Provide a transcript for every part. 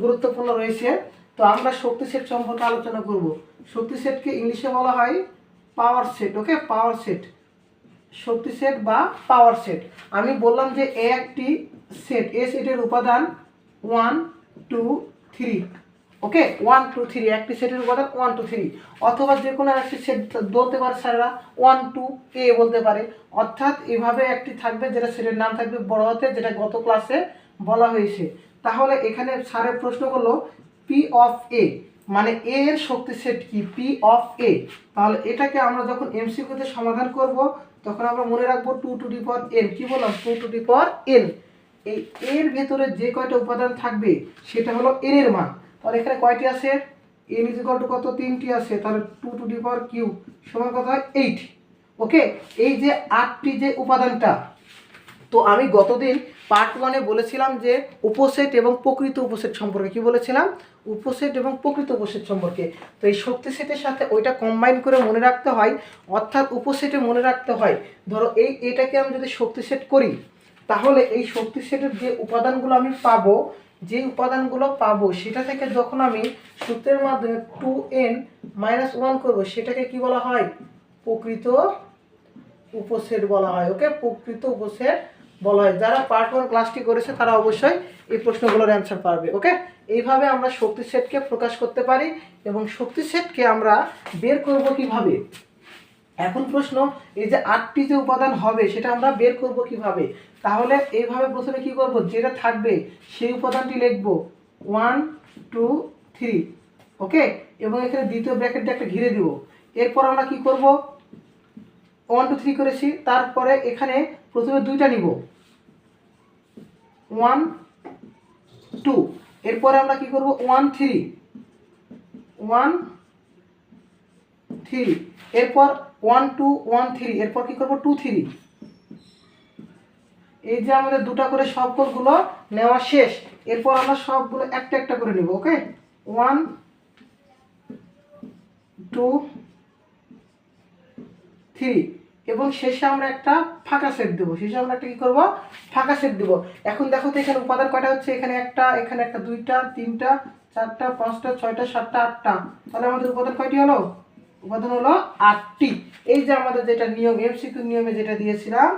গুরুত্বপূর্ণ রয়েছে। তো আমরা শক্তি সেট সম্পর্কে আলোচনা করব। শক্তি সেটকে ইংলিশে বলা হয় পাওয়ার সেট। ওকে, পাওয়ার সেট, শক্তি সেট বা পাওয়ার সেট। আমি বললাম যে একটি সেট, এ সেটের উপাদান 1 2 3। ওকে, 1 2 3, একটি সেটের উপাদান 1 2 3, অথবা যে কোনো একটি সেট বলতে পারে স্যাররা 1 2 এ বলতে পারে। অর্থাৎ এভাবে একটি থাকবে যেটা সেটের নাম থাকবে বড় হাতে, যেটা গত ক্লাসে বলা হয়েছে। তাহলে এখানে স্যারের প্রশ্ন করলো পি অফ এ, মানে এ এর শক্তি সেট কি, পি অফ এ। তাহলে এটাকে আমরা যখন এমসিকিউতে সমাধান করব তখন আমরা মনে রাখবো 2 টু দি পাওয়ার n। কি বললাম, 2 টু দি পাওয়ার n। এই এর ভেতরে যে কয়টা উপাদান থাকবে সেটা হলো n এর মান। তাহলে এখানে কয়টি আছে, n ইজ ইকুয়াল টু কত, 3টি আছে। তাহলে 2 টু দি পাওয়ার কিউব সমান কত হয় 8। ওকে, এই যে 8টি যে উপাদানটা, তো আমি গতদিন পার্ট 1-এ বলেছিলাম যে উপসেট এবং প্রকৃত উপসেট সম্পর্কে। কি বলেছিলাম, উপসেট এবং প্রকৃত উপসেট সম্পর্কে। তো এই শক্তি সেটের সাথে ওইটা কম্বাইন করে মনে রাখতে হয়, অর্থাৎ উপসেটে মনে রাখতে হয়। ধরো এটাকে আমি যদি শক্তি সেট করি, তাহলে এই শক্তি সেটের যে উপাদানগুলো আমি পাবো, যে উপাদানগুলো পাবো সেটা থেকে যখন আমি সূত্রের মাধ্যমে 2n-1 করব, সেটাকে কি বলা হয়, প্রকৃত উপসেট বলা হয়। ওকে, প্রকৃত উপসেট বলা হয়। যারা পার্ট 1 ক্লাসটি করেছে তারা অবশ্যই এই প্রশ্নগুলোর অ্যান্সার পারবে। ওকে, এইভাবে আমরা শক্তি সেটকে প্রকাশ করতে পারি এবং শক্তি সেটকে আমরা বের করব কিভাবে। এখন প্রশ্ন, এই যে 8টি যে উপাদান হবে সেটা আমরা বের করব কিভাবে। তাহলে এইভাবে প্রথমে কি করব, যেটা থাকবে সেই উপাদানটি লিখব 1 2 3। ওকে, এবং এখানে দ্বিতীয় ব্র্যাকেটটা একটা ঘিরে দিব। এরপর আমরা কি করব, 1 2 3 করেছি, তারপরে এখানে প্রথমে দুইটা নিব 1 2, এরপরে আমরা কি করব 1 3 1 3, এরপর 1 2 1 3, এরপর কি করব 2 3। এই যে আমাদের দুটা করে সবগুলো নেওয়া শেষ। এরপর আমরা সবগুলো একটা একটা করে নিব। ওকে, 1 2 3, এবং শেষে আমরা একটা ফাঁকা সেট দেবো। শেষে আমরা একটা কি করবো, ফাঁকা সেট দেবো। এখন দেখো তো এখানে উপাদান কয়টা হচ্ছে, এখানে একটা, এখানে একটা, দুইটা, তিনটা, চারটা, পাঁচটা, ছয়টা, সাতটা, আটটা। তাহলে আমাদের উপাদান কয়টি হলো, উপাদান হলো 8টি। এই যে আমাদের যেটা নিয়ম, এমসিকিউ নিয়মে যেটা দিয়েছিলাম,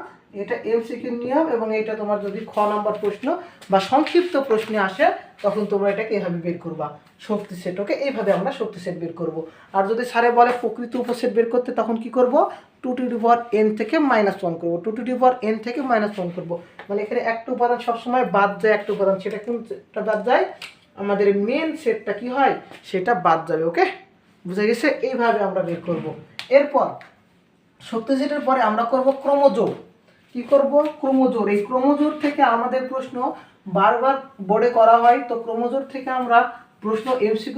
এটা এমসিকিউ নিয়ম, এবং এটা তোমার যদি খ নম্বর প্রশ্ন বা সংক্ষিপ্ত প্রশ্নে আসে তখন তোমরা এটাকে এভাবে বের করবা, শক্তি সেট। ওকে, এইভাবে আমরা শক্তি সেট বের করব। আর যদি স্যারে বলে প্রকৃত উপসেট বের করতে, তখন কি করব, 2 টু দি পাওয়ার n থেকে -1 করব। 2 টু দি পাওয়ার n থেকে -1 করব, মানে এখানে একটা উপাদান সবসময় বাদ যায়, একটা উপাদান, সেটা কোনটা বাদ যায়, আমাদের মেন সেটটা কি হয় সেটা বাদ যাবে। ওকে, বুঝা গেছে, এইভাবে আমরা বের করব। এরপর শক্তি সেটের পরে আমরা করব ক্রমজোড়। কি করব, ক্রমজোড়। এই ক্রমজোড় থেকে আমাদের প্রশ্ন বারবার বোর্ডে করা হয়। তো ক্রমজোড় থেকে আমরা প্রশ্ন এমসিকিউ